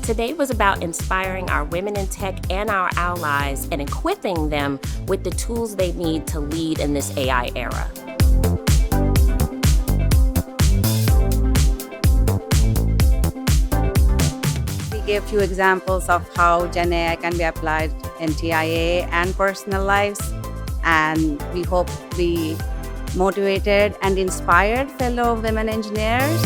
Today was about inspiring our women in tech and our allies and equipping them with the tools they need to lead in this AI era. We gave a few examples of how Gen AI can be applied in TIAA and personal lives, and we hope we motivated and inspired fellow women engineers.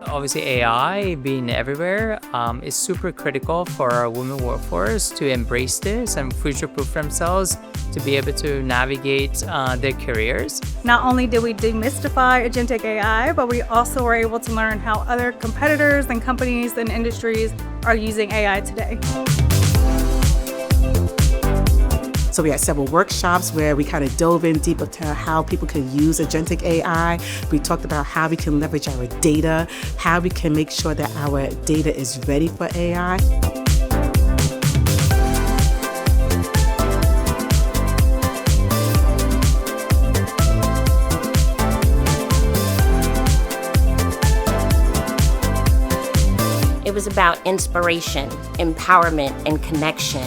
Obviously, AI being everywhere is super critical for our women workforce to embrace this and future-proof themselves to be able to navigate their careers. Not only did we demystify agentic AI, but we also were able to learn how other competitors and companies and industries are using AI today. So we had several workshops where we kind of dove in deep into how people can use agentic AI. We talked about how we can leverage our data, how we can make sure that our data is ready for AI. It was about inspiration, empowerment, and connection.